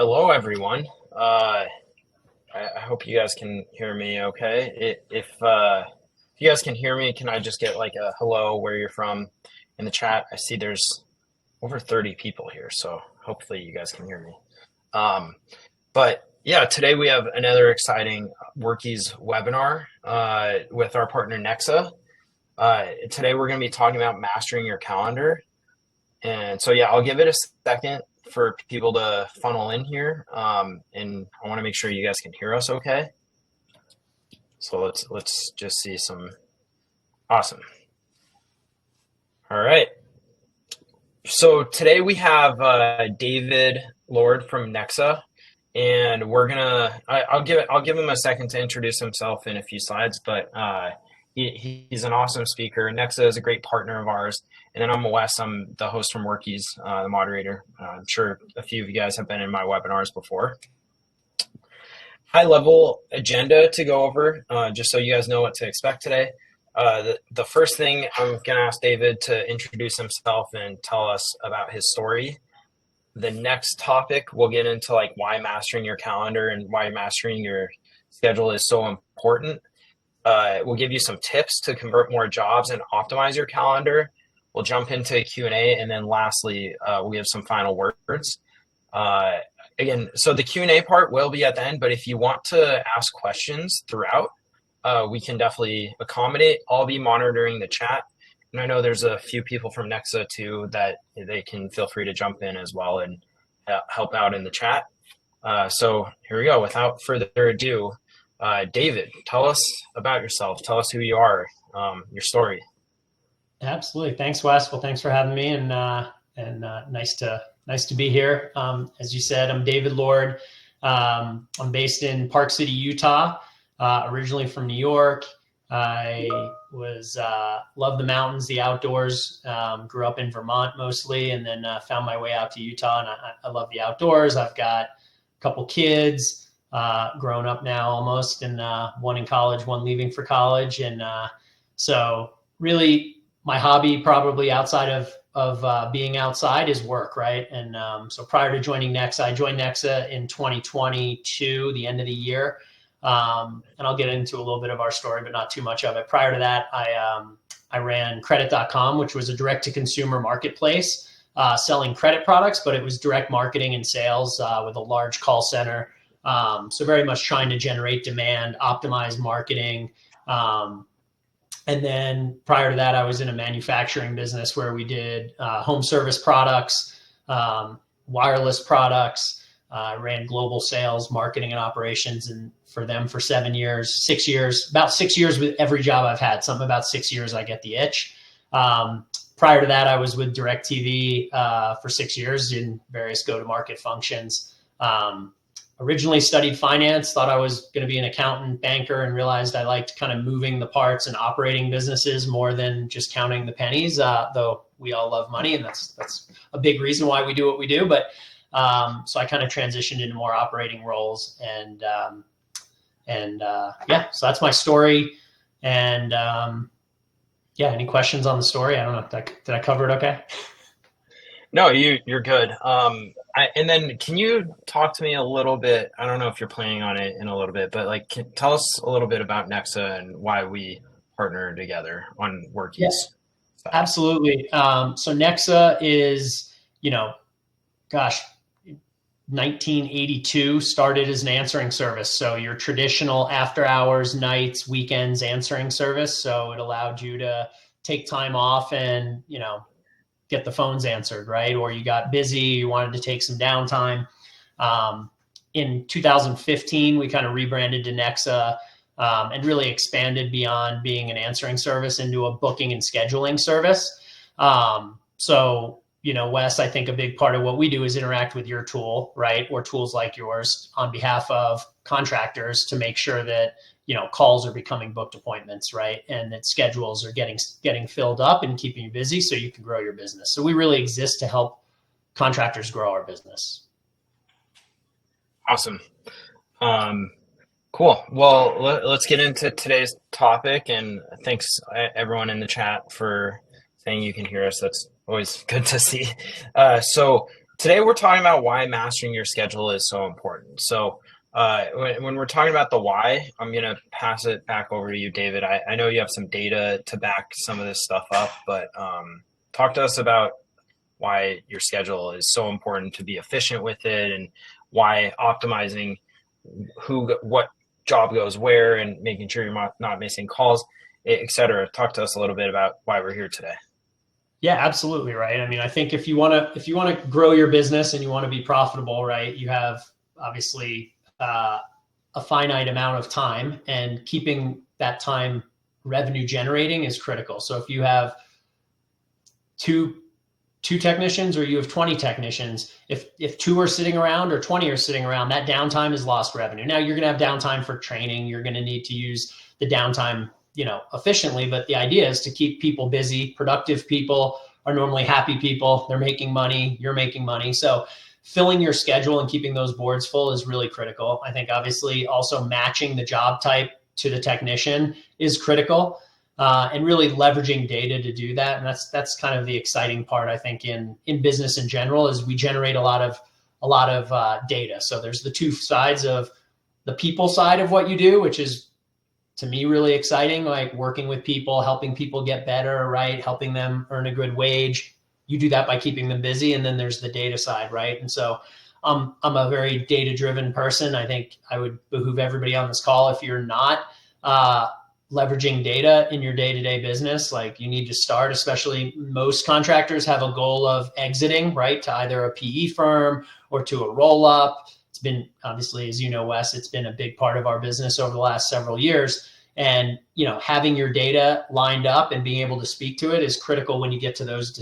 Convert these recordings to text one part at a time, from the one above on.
Hello, everyone. I hope you guys can hear me okay. If you guys can hear me, can I just get like a hello, where you're from in the chat? I see there's over 30 people here, so hopefully you guys can hear me. Um, but yeah, today we have another exciting Workies webinar with our partner Nexa. Today we're going to be talking about mastering your calendar. And so, yeah, I'll give it a second for people to funnel in here. And I want to make sure you guys can hear us okay. So let's just see some. Awesome. All right. So today we have David Lord from Nexa, and we're gonna. I'll give him a second to introduce himself in a few slides, but he's an awesome speaker. Nexa is a great partner of ours. And then I'm Wes. I'm the host from Workies, the moderator. I'm sure a few of you guys have been in my webinars before. High level agenda to go over, just so you guys know what to expect today. The first thing, I'm going to ask David to introduce himself and tell us about his story. The next topic, we'll get into like why mastering your calendar and why mastering your schedule is so important. We'll give you some tips to convert more jobs and optimize your calendar. We'll jump into Q&A, and then lastly, we have some final words. Again, so the Q&A part will be at the end, but if you want to ask questions throughout, we can definitely accommodate. I'll be monitoring the chat, and I know there's a few people from Nexa too that they can feel free to jump in as well and help out in the chat. So here we go. Without further ado, David, tell us about yourself. Tell us who you are, your story. Absolutely. Thanks, Wes. Well, thanks for having me, and nice to be here. As you said, I'm David Lord. I'm based in Park City, Utah. Originally from New York. I love the mountains, the outdoors. Grew up in Vermont mostly, and then found my way out to Utah. And I love the outdoors. I've got a couple kids, grown up now almost, and one in college, one leaving for college, and so really. My hobby, probably outside of being outside, is work, right? And so prior to joining Nexa, I joined Nexa in 2022, the end of the year. And I'll get into a little bit of our story, but not too much of it. Prior to that, I ran credit.com, which was a direct-to-consumer marketplace selling credit products, but it was direct marketing and sales with a large call center. So very much trying to generate demand, optimize marketing. And then prior to that, I was in a manufacturing business where we did home service products, wireless products, ran global sales, marketing, and operations, and for them for 7 years, 6 years, about 6 years with every job I've had. Something about 6 years, I get the itch. Prior to that, I was with DirecTV for 6 years in various go-to-market functions. Originally studied finance, thought I was going to be an accountant, banker, and realized I liked kind of moving the parts and operating businesses more than just counting the pennies, though we all love money, and that's a big reason why we do what we do. But so I kind of transitioned into more operating roles, and yeah, so that's my story. And yeah, any questions on the story? I don't know. Did I cover it okay? No, you're good. And then can you talk to me a little bit? I don't know if you're planning on it in a little bit, but like, tell us a little bit about Nexa and why we partner together on Workies. Yes, absolutely. So Nexa is, 1982 started as an answering service. So your traditional after hours, nights, weekends answering service. So it allowed you to take time off and, get the phones answered, right? Or you got busy, you wanted to take some downtime. In 2015, we kind of rebranded to Nexa and really expanded beyond being an answering service into a booking and scheduling service. So, Wes, I think a big part of what we do is interact with your tool, right? Or tools like yours on behalf of contractors to make sure that calls are becoming booked appointments, right? And that schedules are getting filled up and keeping you busy so you can grow your business. So we really exist to help contractors grow our business. Awesome. Cool. Well, let's get into today's topic, and thanks everyone in the chat for saying you can hear us. That's always good to see. So Today we're talking about why mastering your schedule is so important. So when we're talking about the why, I'm going to pass it back over to you, David. I know you have some data to back some of this stuff up, but talk to us about why your schedule is so important to be efficient with it, and why optimizing what job goes where and making sure you're not missing calls, et cetera. Talk to us a little bit about why we're here today. Yeah, absolutely. Right. I mean, I think if you want to grow your business and you want to be profitable, right, you have obviously a finite amount of time, and keeping that time revenue generating is critical. So if you have two technicians, or you have 20 technicians, if 2 are sitting around or 20 are sitting around, that downtime is lost revenue. Now you're going to have downtime for training. You're going to need to use the downtime, efficiently, but the idea is to keep people busy. Productive people are normally happy people. They're making money. You're making money. So filling your schedule and keeping those boards full is really critical. I think obviously also matching the job type to the technician is critical. And really leveraging data to do that. And that's kind of the exciting part, I think, in business in general, is we generate a lot of data. So there's the two sides of the people side of what you do, which is, to me, really exciting, like working with people, helping people get better, right? Helping them earn a good wage. You do that by keeping them busy. And then there's the data side, right? And so I'm a very data-driven person. I think I would behoove everybody on this call, if you're not leveraging data in your day-to-day business, like, you need to start. Especially most contractors have a goal of exiting, right, to either a PE firm or to a roll-up. It's been, obviously, as you know, Wes, it's been a big part of our business over the last several years. And, having your data lined up and being able to speak to it is critical when you get to those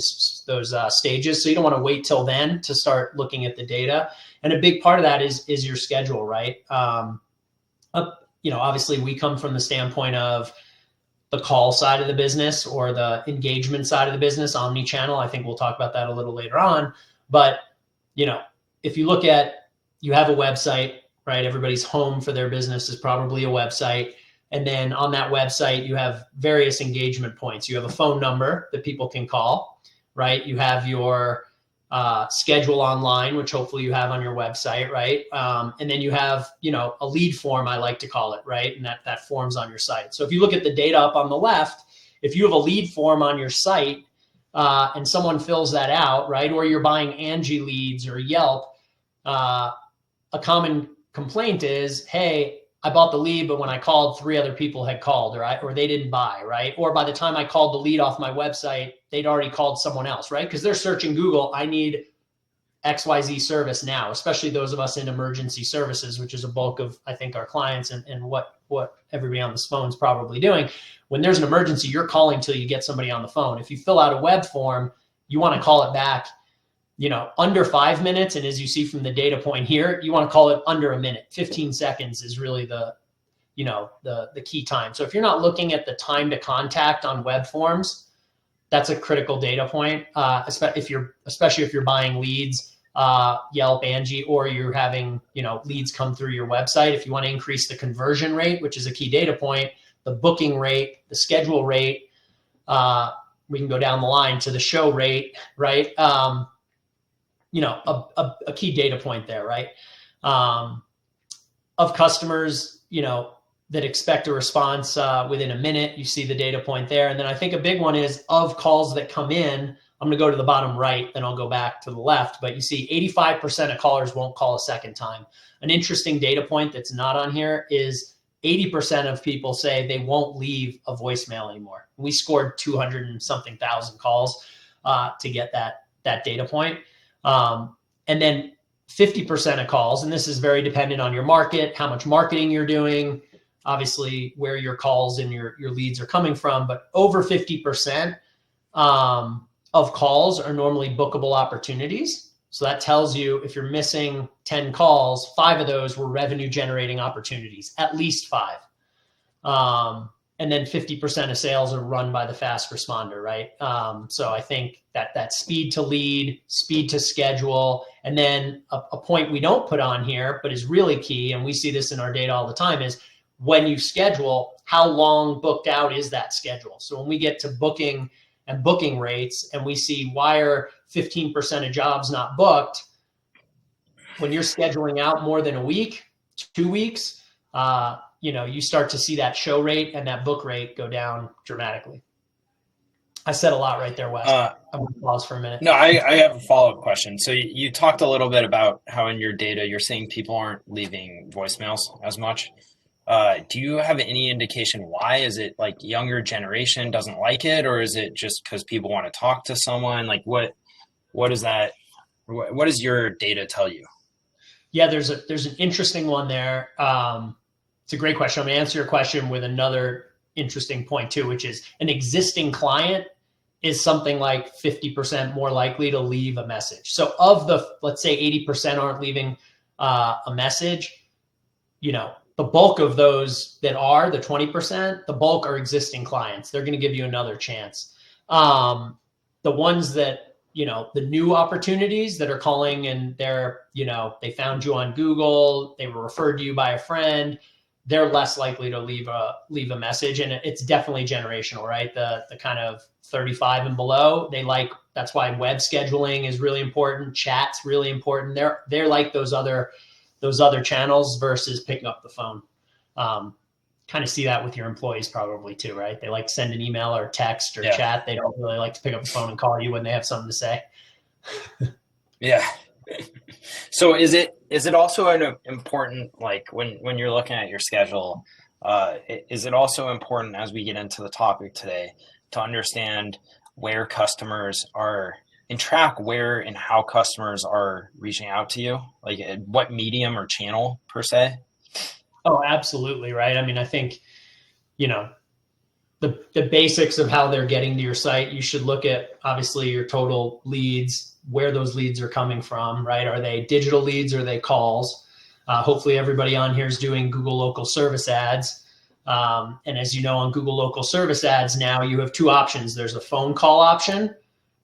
stages. So you don't want to wait till then to start looking at the data. And a big part of that is your schedule, right? Obviously we come from the standpoint of the call side of the business, or the engagement side of the business, omni-channel. I think we'll talk about that a little later on. But, if you look at, you have a website, right? Everybody's home for their business is probably a website. And then on that website, you have various engagement points. You have a phone number that people can call, right? You have your schedule online, which hopefully you have on your website, right? And then you have, a lead form, I like to call it, right? And that form's on your site. So if you look at the data up on the left, if you have a lead form on your site and someone fills that out, right? Or you're buying Angie leads or Yelp, a common complaint is, hey, I bought the lead, but when I called, 3 other people had called, or they didn't buy, right? Or by the time I called the lead off my website, they'd already called someone else, right? Because they're searching Google, I need XYZ service now, especially those of us in emergency services, which is a bulk of, I think, our clients and what everybody on this phone is probably doing. When there's an emergency, you're calling till you get somebody on the phone. If you fill out a web form, you want to call it back, under 5 minutes. And as you see from the data point here, you want to call it under a minute. 15 seconds is really the key time. So if you're not looking at the time to contact on web forms, that's a critical data point, especially if you're buying leads, Yelp, Angie, or you're having, leads come through your website. If you want to increase the conversion rate, which is a key data point, the booking rate, the schedule rate, we can go down the line to the show rate, right? A key data point there, right? Of customers, that expect a response within a minute, you see the data point there. And then I think a big one is of calls that come in. I'm going to go to the bottom right, then I'll go back to the left. But you see 85% of callers won't call a second time. An interesting data point that's not on here is 80% of people say they won't leave a voicemail anymore. We scored 200 and something thousand calls to get that data point. And then 50% of calls, and this is very dependent on your market, how much marketing you're doing, obviously where your calls and your leads are coming from, but over 50% of calls are normally bookable opportunities. So that tells you if you're missing 10 calls, 5 of those were revenue generating opportunities, at least 5. And then 50% of sales are run by the fast responder, right? So I think that speed to lead, speed to schedule, and then a point we don't put on here, but is really key, and we see this in our data all the time, is when you schedule, how long booked out is that schedule? So when we get to booking and booking rates and we see why are 15% of jobs not booked, when you're scheduling out more than a week, 2 weeks, you start to see that show rate and that book rate go down dramatically. I said a lot right there, Wes. I'm going to pause for a minute. No, I have a follow-up question. So you talked a little bit about how in your data you're saying people aren't leaving voicemails as much. Do you have any indication why? Is it like younger generation doesn't like it, or is it just because people want to talk to someone? Like what is that? What does your data tell you? Yeah, there's an interesting one there. It's a great question. I'm going to answer your question with another interesting point too, which is an existing client is something like 50% more likely to leave a message. So of the, let's say 80% aren't leaving a message, the bulk of those that are the 20%, the bulk are existing clients. They're going to give you another chance. The ones that, the new opportunities that are calling and they're, they found you on Google, they were referred to you by a friend, they're less likely to leave a message. And it's definitely generational, right? The kind of 35 and below, that's why web scheduling is really important. Chat's really important. They're like those other channels versus picking up the phone. Kind of see that with your employees probably too, right? They like to send an email or text or chat. They don't really like to pick up the phone and call you when they have something to say. Yeah. So is it also an important, like when you're looking at your schedule, is it also important as we get into the topic today to understand where customers are and track where and how customers are reaching out to you, like what medium or channel per se? Oh, absolutely. Right. I mean, I think, the basics of how they're getting to your site, you should look at obviously your total leads, where those leads are coming from, right? Are they digital leads or are they calls? Hopefully everybody on here is doing Google local service ads. And as you know, on Google local service ads, now you have two options. There's a phone call option,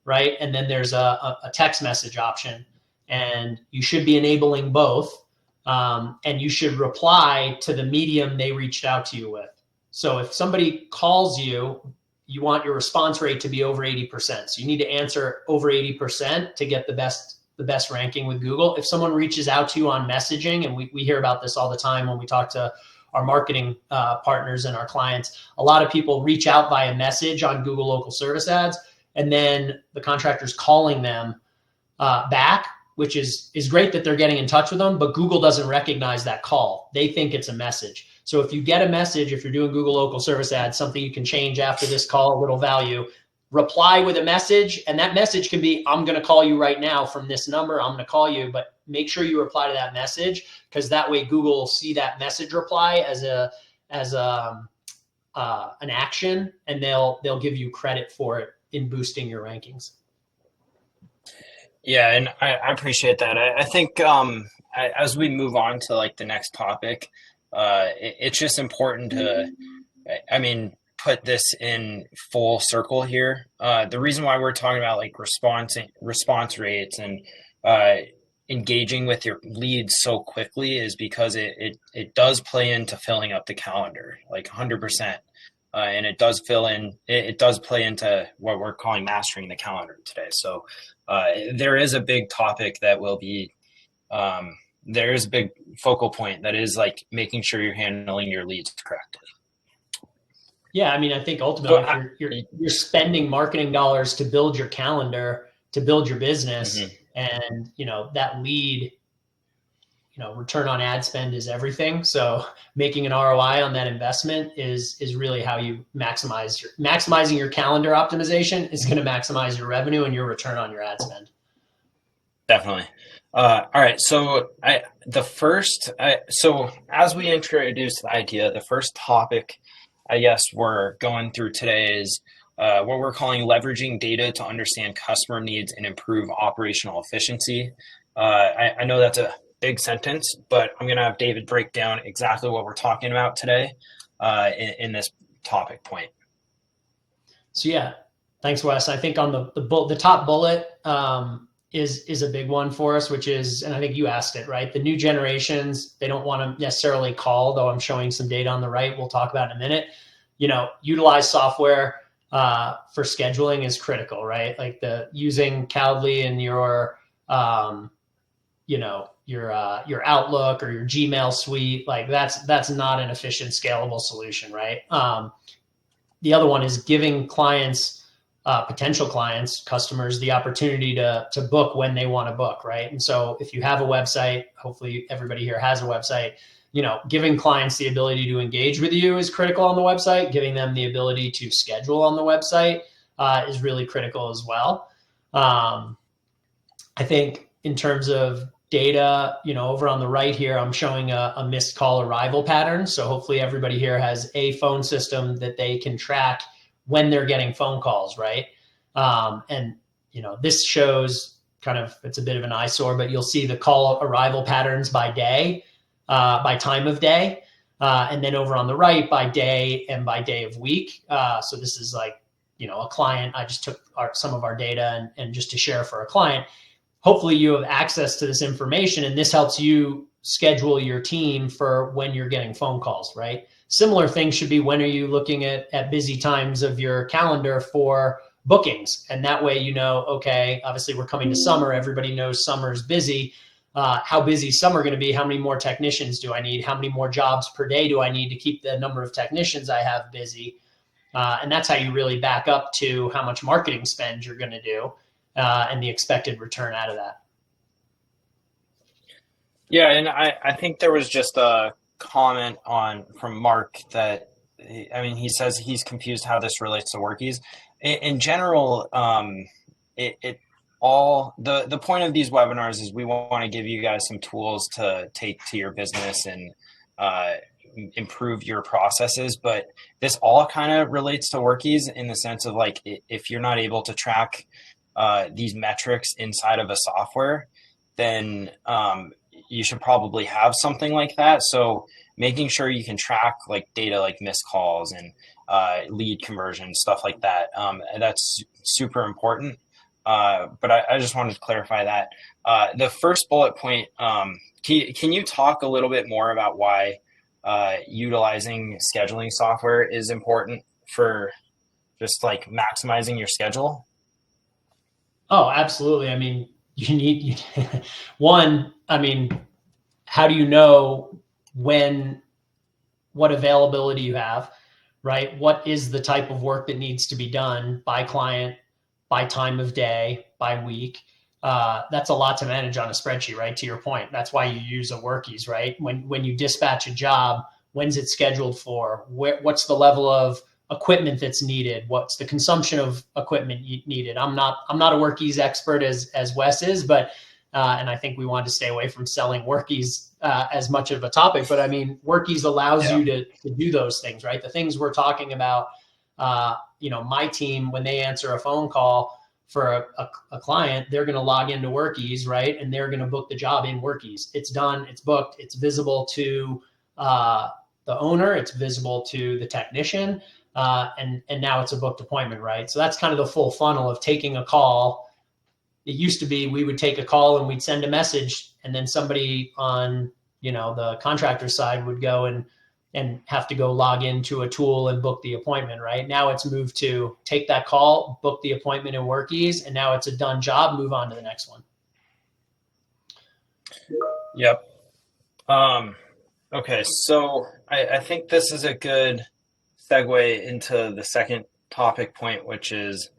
right? And then there's a text message option, and you should be enabling both. And you should reply to the medium they reached out to you with. So if somebody calls you, you want your response rate to be over 80%. So you need to answer over 80% to get the best ranking with Google. If someone reaches out to you on messaging, and we hear about this all the time when we talk to our marketing partners and our clients, a lot of people reach out via message on Google local service ads, and then the contractor's calling them back, which is great that they're getting in touch with them, but Google doesn't recognize that call. They think it's a message. So if you get a message, if you're doing Google local service ads, something you can change after this call, a little value, reply with a message. And that message can be, I'm going to call you right now from this number. I'm going to call you, but make sure you reply to that message, because that way Google will see that message reply as an action, and they'll give you credit for it in boosting your rankings. Yeah, and I appreciate that. I think as we move on to like the next topic, it's just important to, put this in full circle here. The reason why we're talking about like response rates and engaging with your leads so quickly is because it does play into filling up the calendar, like 100%. And it does play into what we're calling mastering the calendar today. So there is a big topic that will be, there is a big focal point that is like making sure you're handling your leads correctly. Yeah, I mean, I think ultimately, if you're spending marketing dollars to build your calendar, to build your business, and that lead, return on ad spend is everything. So making an ROI on that investment is really how you maximizing your calendar optimization is going to maximize your revenue and your return on your ad spend. Definitely. All right. So so as we introduce the idea, the first topic I guess we're going through today is what we're calling leveraging data to understand customer needs and improve operational efficiency. I know that's a big sentence, but I'm going to have David break down exactly what we're talking about today in this topic point. So yeah, thanks, Wes. I think on the top bullet is a big one for us, which is, and I think you asked it, right? The new generations, they don't want to necessarily call, though I'm showing some data on the right. We'll talk about in a minute. Utilize software for scheduling is critical, right? Like using Calendly in your your Outlook or your Gmail suite. Like that's not an efficient, scalable solution, right? The other one is giving clients, potential clients, customers, the opportunity to book when they want to book, right? And so if you have a website, hopefully everybody here has a website, giving clients the ability to engage with you is critical on the website. Giving them the ability to schedule on the website is really critical as well. I think in terms of data, over on the right here, I'm showing a missed call arrival pattern. So hopefully everybody here has a phone system that they can track when they're getting phone calls, right? And this shows it's a bit of an eyesore, but you'll see the call arrival patterns by day, by time of day, and then over on the right by day and by day of week. So this is like, a client. I just took some of our data and just to share for a client. Hopefully you have access to this information, and this helps you schedule your team for when you're getting phone calls, right? Similar thing should be, when are you looking at busy times of your calendar for bookings? And that way, okay, obviously we're coming to summer. Everybody knows summer's busy. How busy is summer going to be? How many more technicians do I need? How many more jobs per day do I need to keep the number of technicians I have busy? And that's how you really back up to how much marketing spend you're going to do. And the expected return out of that. Yeah, and I think there was just a comment from Mark that, he says he's confused how this relates to workies. In general, the point of these webinars is we want to give you guys some tools to take to your business and improve your processes, but this all kind of relates to workies in the sense of, like, if you're not able to track these metrics inside of a software, then you should probably have something like that. So making sure you can track like data like missed calls and lead conversion, stuff like that, that's super important. But I just wanted to clarify that. The first bullet point, can you talk a little bit more about why utilizing scheduling software is important for just like maximizing your schedule? Oh, absolutely. You need one. How do you know what availability you have, right? What is the type of work that needs to be done by client, by time of day, by week? That's a lot to manage on a spreadsheet, right? To your point, that's why you use a workies, right? When you dispatch a job, when's it scheduled for? What's the level of equipment that's needed? What's the consumption of equipment needed? I'm not a workies expert as Wes is, but and I think we wanted to stay away from selling workies as much of a topic. But workies allows you to do those things, right? The things we're talking about. My team, when they answer a phone call for a client, they're going to log into workies, right? And they're going to book the job in workies. It's done. It's booked. It's visible to the owner. It's visible to the technician. And now it's a booked appointment, right? So that's kind of the full funnel of taking a call. It used to be we would take a call and we'd send a message, and then somebody on the contractor side would go and have to go log into a tool and book the appointment, right? Now it's moved to take that call, book the appointment in workies, and now it's a done job, move on to the next one. Yep. Okay, so I think this is a good segue into the second topic point, which is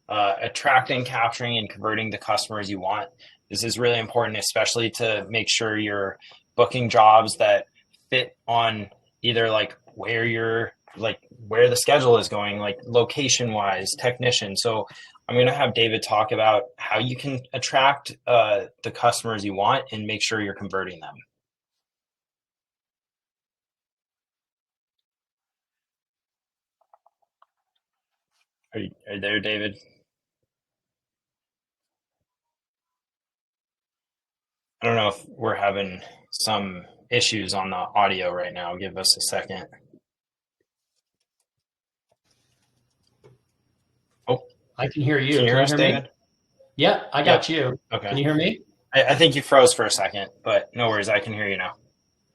attracting, capturing, and converting the customers you want. This is really important, especially to make sure you're booking jobs that fit on either like where the schedule is going, like location wise, technician. So I'm going to have David talk about how you can attract the customers you want and make sure you're converting them. Are you there, David? I don't know if we're having some issues on the audio right now. Give us a second. Oh, I can hear you. Can you hear us, me? David? Yeah, I got you. Okay. Can you hear me? I think you froze for a second, but no worries. I can hear you now.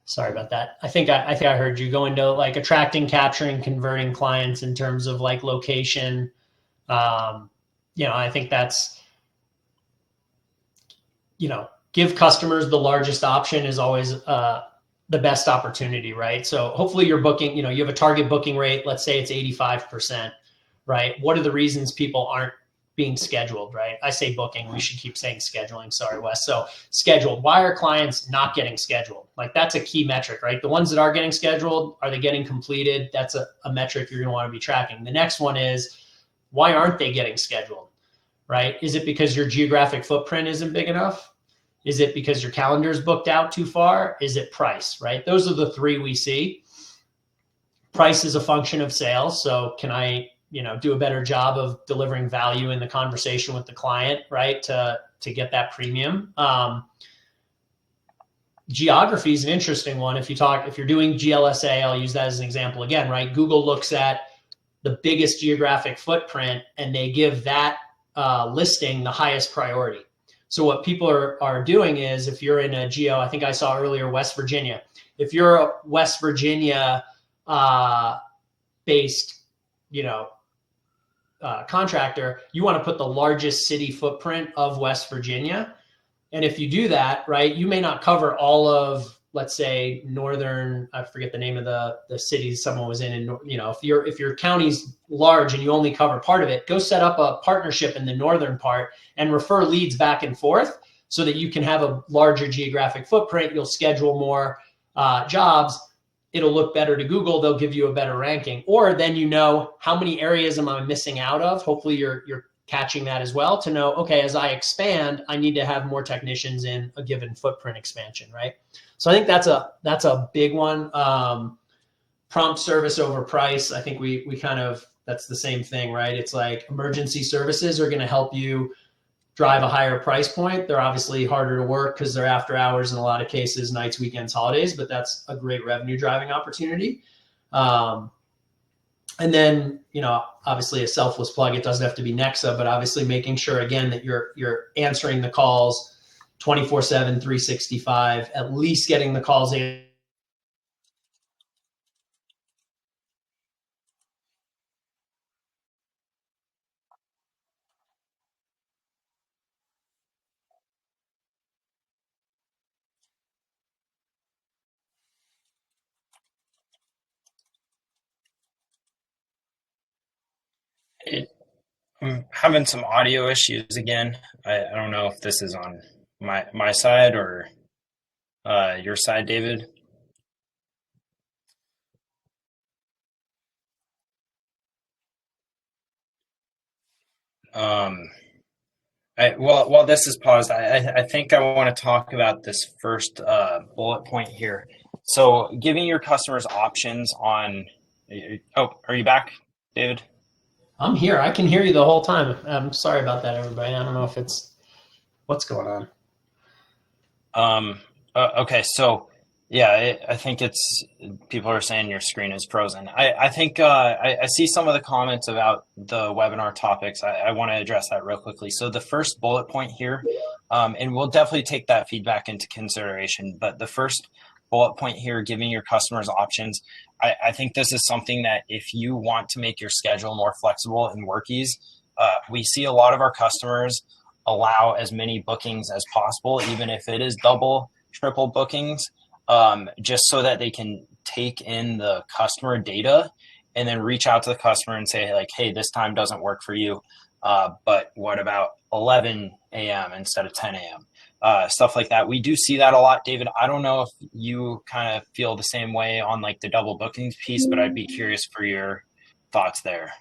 Sorry about that. I think I heard you go into like attracting, capturing, converting clients in terms of like location. I think that's, give customers the largest option is always the best opportunity, right? So hopefully you're booking, you have a target booking rate. Let's say it's 85%, right? What are the reasons people aren't being scheduled, right? I say booking, we should keep saying scheduling. Sorry, Wes. So scheduled. Why are clients not getting scheduled? Like that's a key metric, right? The ones that are getting scheduled, are they getting completed? That's a metric you're going to want to be tracking. The next one is, why aren't they getting scheduled, right? Is it because your geographic footprint isn't big enough? Is it because your calendar is booked out too far? Is it price, right? Those are the three we see. Price is a function of sales. So can I, do a better job of delivering value in the conversation with the client, right? To get that premium. Geography is an interesting one. If you're doing GLSA, I'll use that as an example again, right? Google looks at the biggest geographic footprint and they give that listing the highest priority. So what people are doing is, if you're in a geo, I think I saw earlier, West Virginia, if you're a West Virginia based, contractor, you want to put the largest city footprint of West Virginia. And if you do that, right, you may not cover all of, let's say, northern, I forget the name of the city someone was in, if your county's large and you only cover part of it, go set up a partnership in the northern part and refer leads back and forth so that you can have a larger geographic footprint. You'll schedule more jobs. It'll look better to Google. They'll give you a better ranking. Or then how many areas am I missing out of? Hopefully you're catching that as well, to know, okay, as I expand, I need to have more technicians in a given footprint expansion, right? So I think that's a big one. Prompt service over price. I think we kind of, that's the same thing, right? It's like emergency services are going to help you drive a higher price point. They're obviously harder to work because they're after hours in a lot of cases, nights, weekends, holidays, but that's a great revenue driving opportunity. And then, obviously a selfless plug, it doesn't have to be Nexa, but obviously making sure again that you're answering the calls 24/7, 365, at least getting the calls in. I'm having some audio issues again. I don't know if this is on my side or your side, David. While this is paused, I think I want to talk about this first bullet point here. So giving your customers options on. Oh, are you back, David? I'm here. I can hear you the whole time. I'm sorry about that, everybody. I don't know if what's going on. Okay, so yeah, I think it's people are saying your screen is frozen. I think I see some of the comments about the webinar topics. I want to address that real quickly. So the first bullet point here, and we'll definitely take that feedback into consideration, but the first bullet point here, giving your customers options. I think this is something that if you want to make your schedule more flexible in Workies, we see a lot of our customers allow as many bookings as possible, even if it is double, triple bookings, just so that they can take in the customer data and then reach out to the customer and say, like, hey, this time doesn't work for you, but what about 11 a.m. instead of 10 a.m.? Stuff like that. We do see that a lot, David. I don't know if you kind of feel the same way on like the double bookings piece, but I'd be curious for your thoughts there.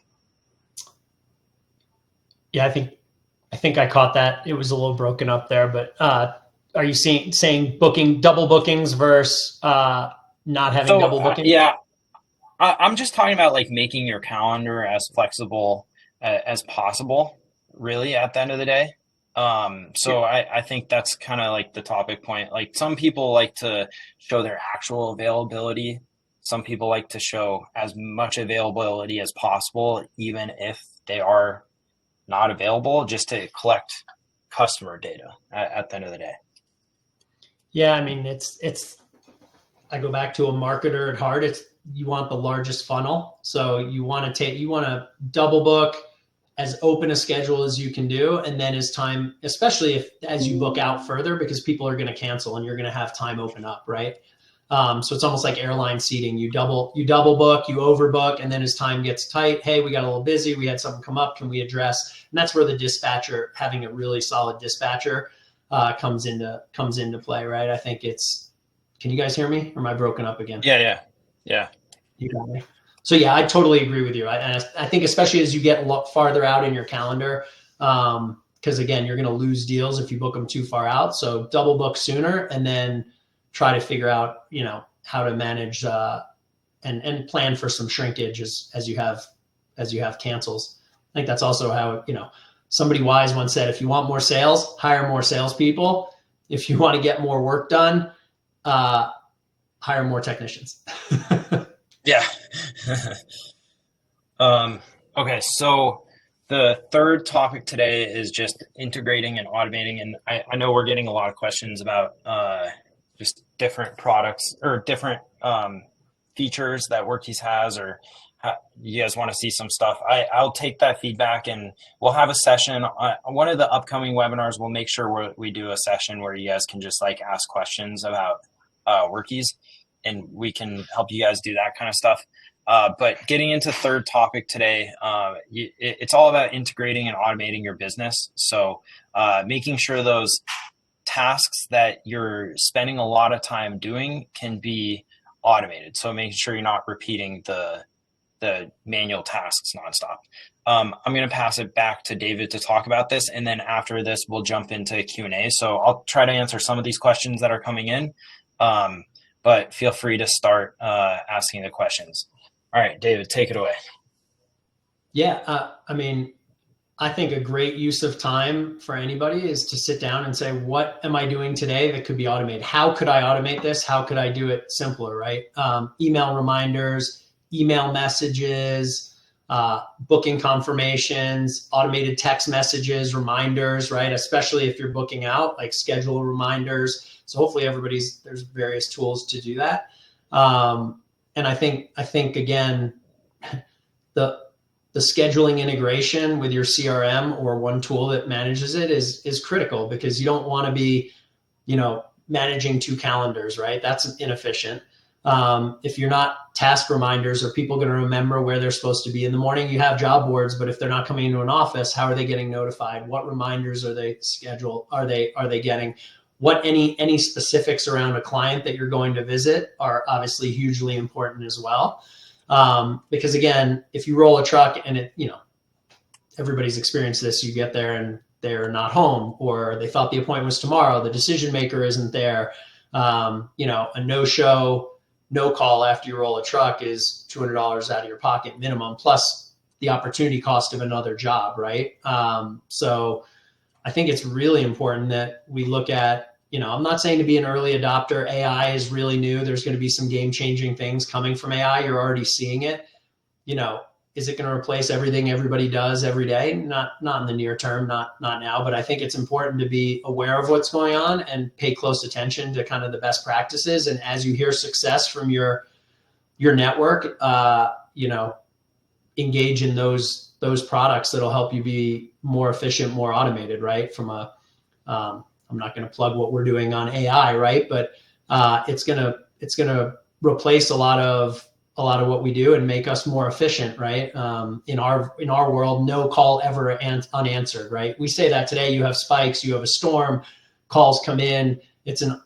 Yeah, I think I caught that. It was a little broken up there, but are you saying double bookings versus not having double bookings? Yeah, I'm just talking about like making your calendar as flexible as possible, really, at the end of the day. So I think that's kind of like the topic point. Like some people like to show their actual availability. Some people like to show as much availability as possible, even if they are not available, just to collect customer data at the end of the day. Yeah, I mean, I go back to a marketer at heart. You want the largest funnel. So you want to double book, as open a schedule as you can do. And then as time, especially as you book out further, because people are going to cancel and you're going to have time open up, right? So it's almost like airline seating. You double book, you overbook, and then as time gets tight, hey, we got a little busy, we had something come up, can we address? And that's where the dispatcher, having a really solid dispatcher, comes into play, right? I think can you guys hear me? Or am I broken up again? Yeah. You got me. So yeah, I totally agree with you. I think especially as you get a lot farther out in your calendar, because again, you're going to lose deals if you book them too far out. So double book sooner, and then try to figure out, how to manage and plan for some shrinkage as you have cancels. I think that's also how, somebody wise once said, if you want more sales, hire more salespeople. If you want to get more work done, hire more technicians. Yeah. Okay, so the third topic today is just integrating and automating. And I know we're getting a lot of questions about just different products or different features that Workies has, or you guys want to see some stuff. I'll take that feedback, and we'll have a session. One of the upcoming webinars, we'll make sure we do a session where you guys can just ask questions about Workies, and we can help you guys do that kind of stuff. But getting into third topic today, it's all about integrating and automating your business. So making sure those tasks that you're spending a lot of time doing can be automated. So making sure you're not repeating the manual tasks nonstop. I'm going to pass it back to David to talk about this. And then after this, we'll jump into Q&A. So I'll try to answer some of these questions that are coming in. But feel free to start asking the questions. All right, David, take it away. Yeah, I think a great use of time for anybody is to sit down and say, what am I doing today that could be automated? How could I automate this? How could I do it simpler, right? Email reminders, email messages, booking confirmations, automated text messages, reminders, right? Especially if you're booking out, like schedule reminders. So hopefully there's various tools to do that. And I think again, the scheduling integration with your CRM or one tool that manages it is critical, because you don't want to be, managing two calendars, right? That's inefficient. If you're not task reminders, are people going to remember where they're supposed to be in the morning? You have job boards, but if they're not coming into an office, how are they getting notified? What reminders are they scheduled? Are they getting? What any specifics around a client that you're going to visit are obviously hugely important as well. Because again, if you roll a truck and everybody's experienced this, you get there and they're not home, or they thought the appointment was tomorrow, the decision maker isn't there. A no-show, no call after you roll a truck is $200 out of your pocket minimum, plus the opportunity cost of another job, right? So I think it's really important that we look at, I'm not saying to be an early adopter. AI is really new. There's going to be some game-changing things coming from AI. You're already seeing it. Is it going to replace everything everybody does every day? Not in the near term, not now. But I think it's important to be aware of what's going on and pay close attention to kind of the best practices. And as you hear success from your network, engage in those products that'll help you be more efficient, more automated, right? I'm not going to plug what we're doing on AI, right? But it's gonna replace a lot of what we do and make us more efficient, right? In our world, no call ever unanswered, right? We say that today. You have spikes, you have a storm, calls come in. It's an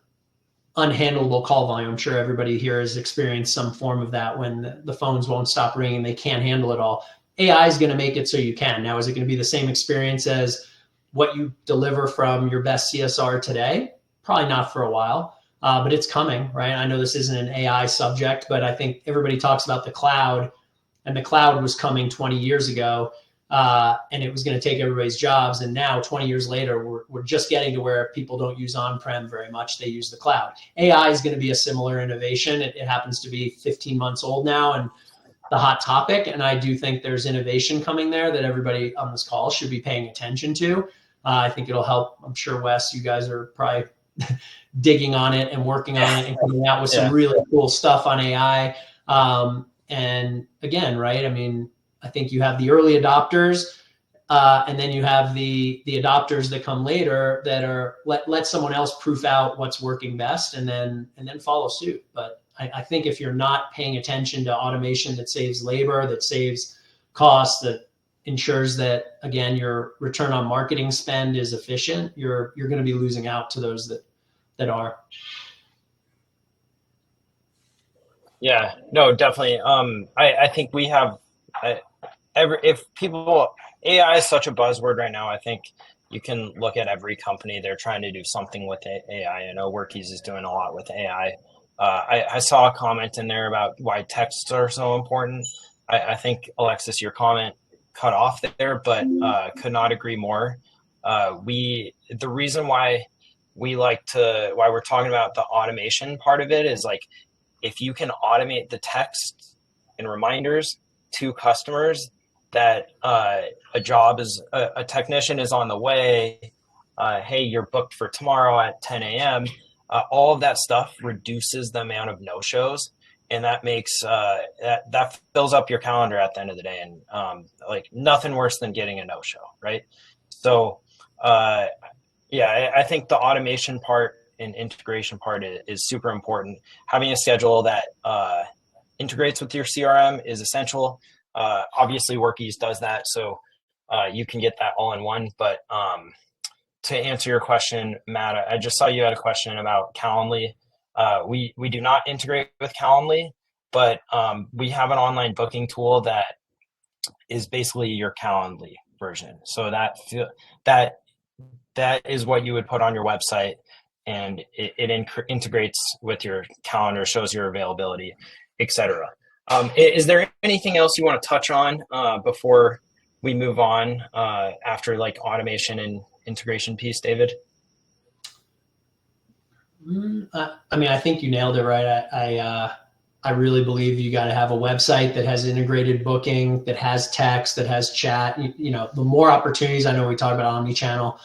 unhandleable call volume. I'm sure everybody here has experienced some form of that, when the phones won't stop ringing, they can't handle it all. AI is going to make it so you can. Now, is it going to be the same experience as what you deliver from your best CSR today? Probably not for a while, but it's coming, right? I know this isn't an AI subject, but I think everybody talks about the cloud, and the cloud was coming 20 years ago, and it was going to take everybody's jobs. And now 20 years later, we're just getting to where people don't use on-prem very much. They use the cloud. AI is going to be a similar innovation. It happens to be 15 months old now and the hot topic. And I do think there's innovation coming there that everybody on this call should be paying attention to. I think it'll help. I'm sure, Wes, you guys are probably digging on it and working on it and coming out with some really cool stuff on AI. And again, right, I think you have the early adopters. And then you have the adopters that come later that are let someone else proof out what's working best and then follow suit. But I think if you're not paying attention to automation that saves labor, that saves costs, that ensures that, again, your return on marketing spend is efficient, you're going to be losing out to those that are. Yeah, no, definitely. I think we have if people, AI is such a buzzword right now. I think you can look at every company, they're trying to do something with AI. I know Workies is doing a lot with AI. I saw a comment in there about why texts are so important. I think, Alexis, your comment cut off there, but could not agree more. The reason why why we're talking about the automation part of it is like, if you can automate the text and reminders to customers that a technician is on the way, hey, you're booked for tomorrow at 10 a.m., all of that stuff reduces the amount of no-shows, and that makes that fills up your calendar at the end of the day. And like, nothing worse than getting a no-show, right? So yeah, I think the automation part and integration part is super important. Having a schedule that integrates with your CRM is essential. Obviously, Workies does that, so you can get that all in one. But to answer your question, Matt, I just saw you had a question about Calendly. We do not integrate with Calendly, but we have an online booking tool that is basically your Calendly version. So that is what you would put on your website, and it integrates with your calendar, shows your availability, etc. Is there anything else you want to touch on before we move on after like automation and integration piece, David? I mean, I think you nailed it, right? I really believe you got to have a website that has integrated booking, that has text, that has chat. You know, the more opportunities, I know we talk about omnichannel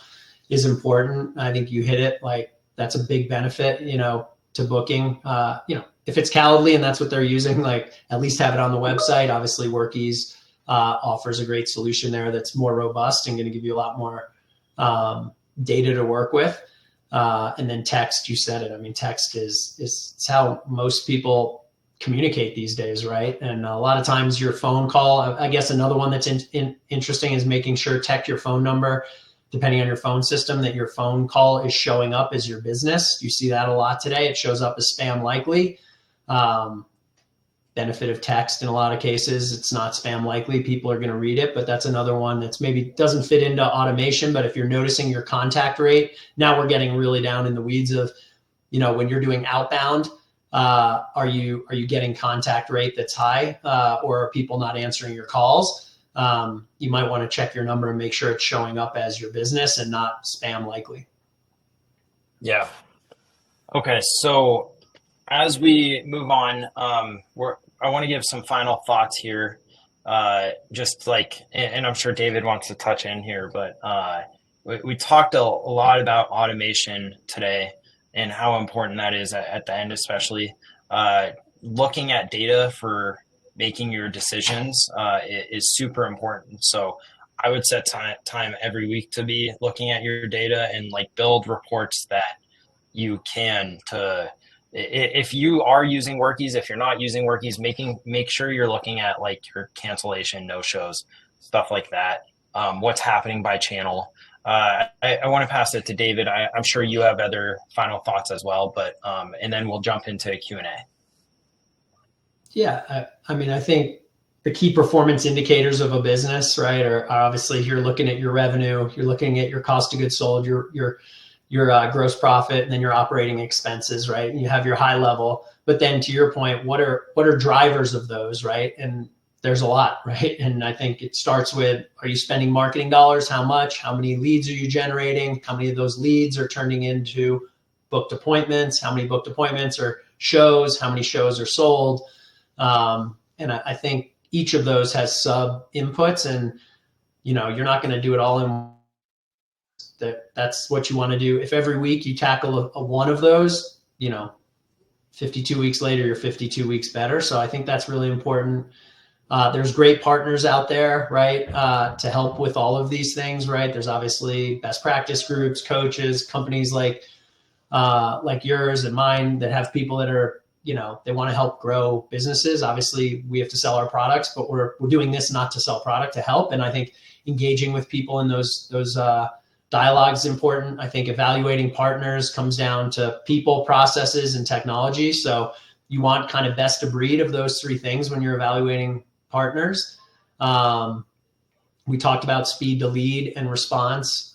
is important. I think you hit it. Like, that's a big benefit, you know, to booking. You know, if it's Calendly and that's what they're using, like, at least have it on the website. Obviously, Workies offers a great solution there that's more robust and going to give you a lot more data to work with. And then text, you said it. I mean, text is how most people communicate these days, right? And a lot of times your phone call, I guess another one that's interesting is making sure check your phone number, depending on your phone system, that your phone call is showing up as your business. You see that a lot today. It shows up as spam likely. Benefit of text in a lot of cases, it's not spam likely. People are going to read it, but that's another one that's maybe doesn't fit into automation. But if you're noticing your contact rate, now we're getting really down in the weeds of, you know, when you're doing outbound, are you getting contact rate that's high, or are people not answering your calls? You might want to check your number and make sure it's showing up as your business and not spam likely. Yeah. Okay. So as we move on, I want to give some final thoughts here. Just like, and I'm sure David wants to touch in here, but we talked a lot about automation today and how important that is at the end, especially looking at data for making your decisions is super important. So I would set time every week to be looking at your data and like build reports that you can to, if you are using Workies, if you're not using Workies, make sure you're looking at like your cancellation, no shows, stuff like that. What's happening by channel. I want to pass it to David. I'm sure you have other final thoughts as well, but and then we'll jump into Q&A. Yeah, I mean, I think the key performance indicators of a business, right, are obviously you're looking at your revenue, you're looking at your cost of goods sold, your gross profit, and then your operating expenses, right? And you have your high level, but then to your point, what are drivers of those, right? And there's a lot, right? And I think it starts with, are you spending marketing dollars? How much? How many leads are you generating? How many of those leads are turning into booked appointments? How many booked appointments are shows? How many shows are sold? And I think each of those has sub inputs, and you know, you're not going to do it all in. That's what you want to do. If every week you tackle a one of those, you know, 52 weeks later, you're 52 weeks better. So I think that's really important. There's great partners out there, right, to help with all of these things, right? There's obviously best practice groups, coaches, companies like yours and mine that have people that are, they want to help grow businesses. Obviously, we have to sell our products, but we're doing this not to sell product, to help. And I think engaging with people in those dialogues is important. I think evaluating partners comes down to people, processes, and technology. So you want kind of best of breed of those three things when you're evaluating partners. We talked about speed to lead and response.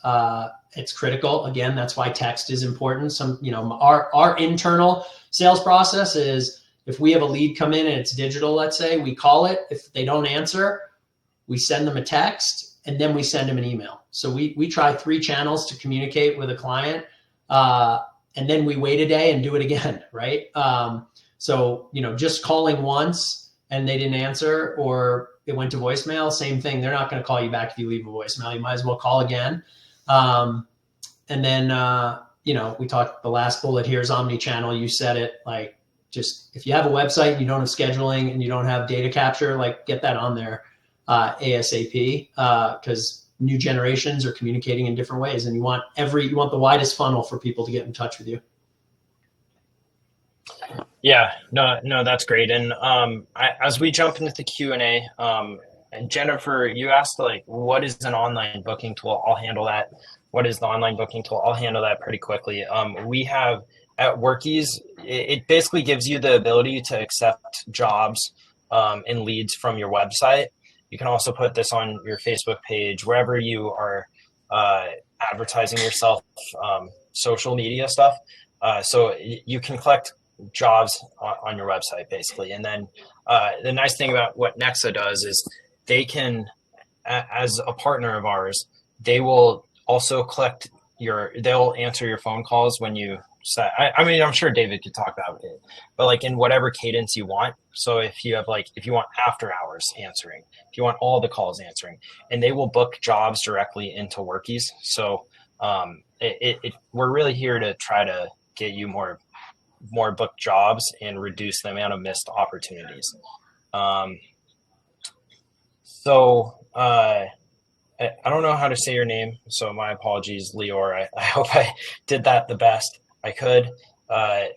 It's critical. Again, that's why text is important. Our internal sales process is, if we have a lead come in and it's digital, let's say, we call it. If they don't answer, we send them a text, and then we send them an email. So we try 3 channels to communicate with a client, and then we wait a day and do it again, right? So just calling once and they didn't answer, or it went to voicemail, same thing. They're not going to call you back if you leave a voicemail. You might as well call again. And then, we talked, the last bullet here is omni-channel. You said it, like, just if you have a website and you don't have scheduling and you don't have data capture, like, get that on there ASAP, because new generations are communicating in different ways, and you want the widest funnel for people to get in touch with you. Yeah, no, that's great. And as we jump into the Q&A, and Jennifer, you asked, like, what is an online booking tool? I'll handle that. What is the online booking tool? I'll handle that pretty quickly. We have at Workies, it basically gives you the ability to accept jobs and leads from your website. You can also put this on your Facebook page, wherever you are advertising yourself, social media stuff. So you can collect jobs on your website, basically. And then the nice thing about what Nexa does is they can, as a partner of ours, they will also they'll answer your phone calls when you set. I mean, I'm sure David could talk about it, but like in whatever cadence you want. So if you want after hours answering, if you want all the calls answering, and they will book jobs directly into Workies. So we're really here to try to get you more booked jobs and reduce the amount of missed opportunities. I don't know how to say your name, so my apologies, Lior. I hope I did that the best I could.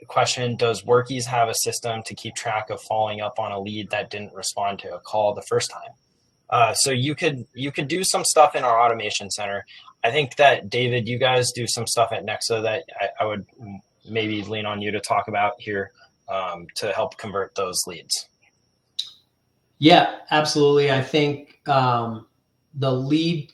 Question: does Workies have a system to keep track of following up on a lead that didn't respond to a call the first time? So you could do some stuff in our automation center. I think that, David, you guys do some stuff at Nexa that I would maybe lean on you to talk about here to help convert those leads. Yeah, absolutely. I think the lead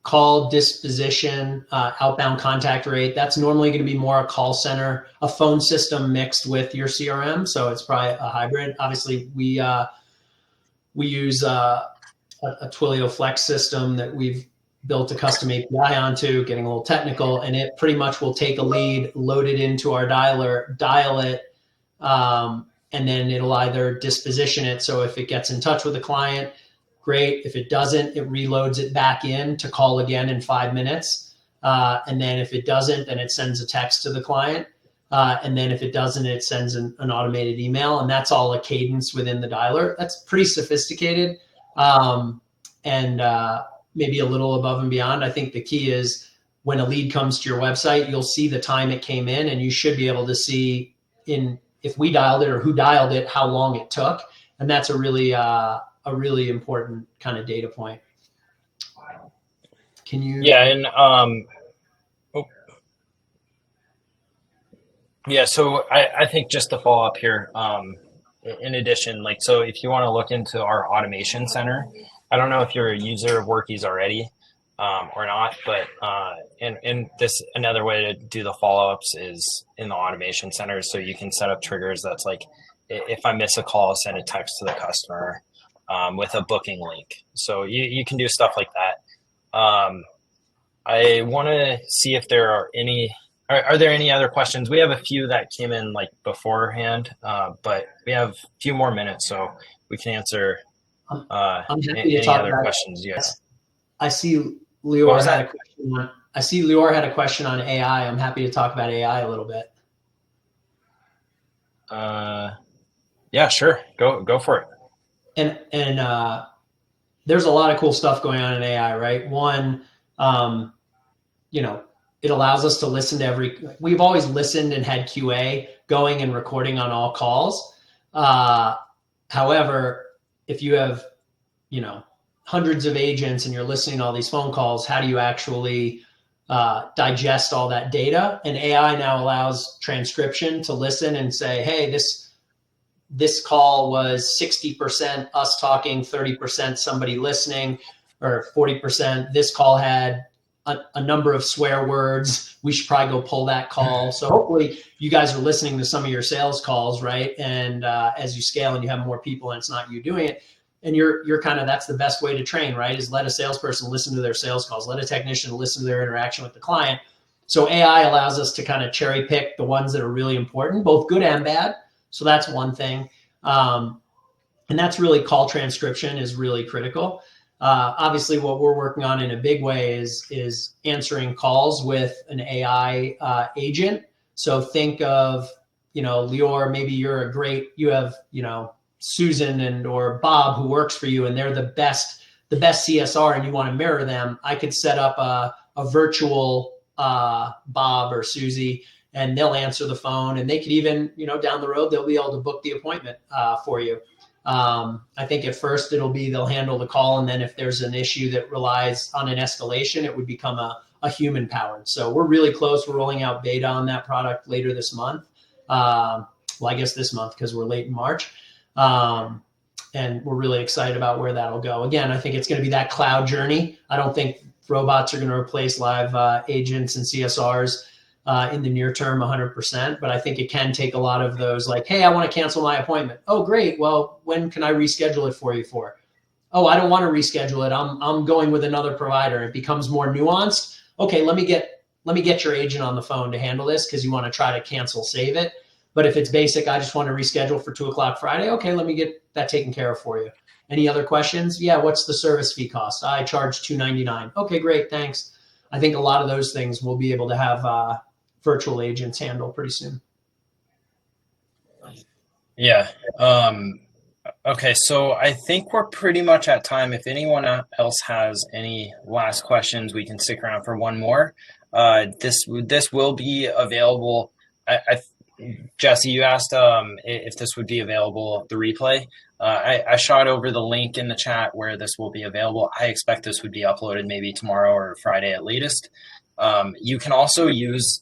call disposition, outbound contact rate, that's normally going to be more a call center, a phone system mixed with your CRM. So it's probably a hybrid. Obviously, we use a Twilio Flex system that we've built a custom API onto, getting a little technical, and it pretty much will take a lead, load it into our dialer, dial it, and then it'll either disposition it. So if it gets in touch with a client, great. If it doesn't, it reloads it back in to call again in 5 minutes. And then if it doesn't, then it sends a text to the client. And then if it doesn't, it sends an automated email. And that's all a cadence within the dialer. That's pretty sophisticated, and maybe a little above and beyond. I think the key is when a lead comes to your website, you'll see the time it came in, and you should be able to see if we dialed it or who dialed it, how long it took. And that's a really important kind of data point. Can you? Yeah, and yeah, so I think just to follow up here, in addition, like, so if you want to look into our automation center, I don't know if you're a user of Workies already or not, but and this another way to do the follow-ups is in the automation center. So you can set up triggers that's like, if I miss a call, send a text to the customer with a booking link. So you can do stuff like that. I want to see if there are there any other questions? We have a few that came in like beforehand, but we have a few more minutes, so we can answer any other questions you guys. I see Lior had a question. I see Lior had a question on AI. I'm happy to talk about AI a little bit. Yeah, sure. Go for it. And there's a lot of cool stuff going on in AI, right? One, um, you know, it allows us to listen to we've always listened and had QA going and recording on all calls. Uh, However, if you have, you know, hundreds of agents and you're listening to all these phone calls, how do you actually digest all that data? And AI now allows transcription to listen and say, hey, this call was 60% us talking, 30% somebody listening, or 40%. This call had a number of swear words. We should probably go pull that call. So hopefully you guys are listening to some of your sales calls, right? And as you scale and you have more people and it's not you doing it, and you're kind of, that's the best way to train, right? Is let a salesperson listen to their sales calls, let a technician listen to their interaction with the client. So AI allows us to kind of cherry pick the ones that are really important, both good and bad. So that's one thing. And that's really, call transcription is really critical. Obviously, what we're working on in a big way is answering calls with an AI agent. So think of, Lior, maybe you have, Susan or Bob who works for you, and they're the best CSR, and you want to mirror them. I could set up a virtual Bob or Susie, and they'll answer the phone, and they could even, down the road, they'll be able to book the appointment for you. I think at first they'll handle the call, and then if there's an issue that relies on an escalation, it would become a human powered. So we're really close. We're rolling out beta on that product later this month. Well, I guess this month because we're late in March. And we're really excited about where that'll go. Again, I think it's going to be that cloud journey. I don't think robots are going to replace live agents and CSRs in the near term 100%, but I think it can take a lot of those, like, hey, I want to cancel my appointment. Oh, great. Well, when can I reschedule it for you for? Oh, I don't want to reschedule it. I'm going with another provider. It becomes more nuanced. Okay, let me get your agent on the phone to handle this because you want to try to cancel, save it. But if it's basic, I just want to reschedule for 2:00 Friday. Okay, let me get that taken care of for you. Any other questions? Yeah, what's the service fee cost? I charge $299. Okay, great, thanks. I think a lot of those things we'll be able to have virtual agents handle pretty soon. Yeah. Okay, so I think we're pretty much at time. If anyone else has any last questions, we can stick around for one more. This will be available. Jesse, you asked if this would be available, the replay. I shot over the link in the chat where this will be available. I expect this would be uploaded maybe tomorrow or Friday at latest. You can also use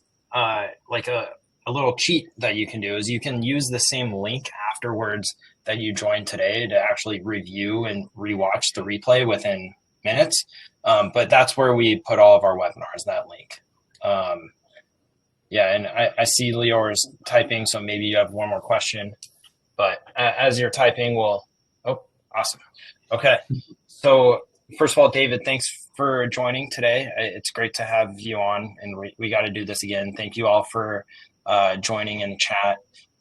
like a little cheat that you can do is you can use the same link afterwards that you joined today to actually review and rewatch the replay within minutes. But that's where we put all of our webinars, that link. Yeah, and I see Lior's typing, so maybe you have one more question. But as you're typing, oh, awesome. Okay, so first of all, David, thanks for joining today. It's great to have you on, and we got to do this again. Thank you all for joining in the chat.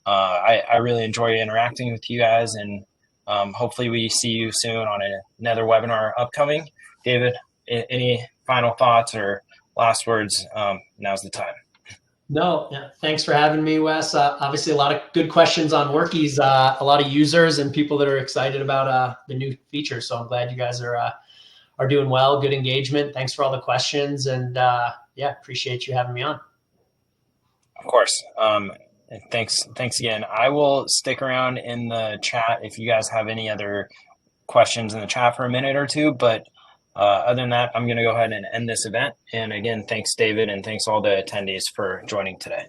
I really enjoy interacting with you guys, and hopefully we see you soon on another webinar upcoming. David, any final thoughts or last words? Now's the time. No, yeah. Thanks for having me, Wes. Obviously, a lot of good questions on Workies, a lot of users and people that are excited about the new features. So I'm glad you guys are doing well. Good engagement. Thanks for all the questions, and yeah, appreciate you having me on. Of course. Thanks again. I will stick around in the chat if you guys have any other questions in the chat for a minute or two. But other than that, I'm going to go ahead and end this event. And again, thanks, David, and thanks all the attendees for joining today.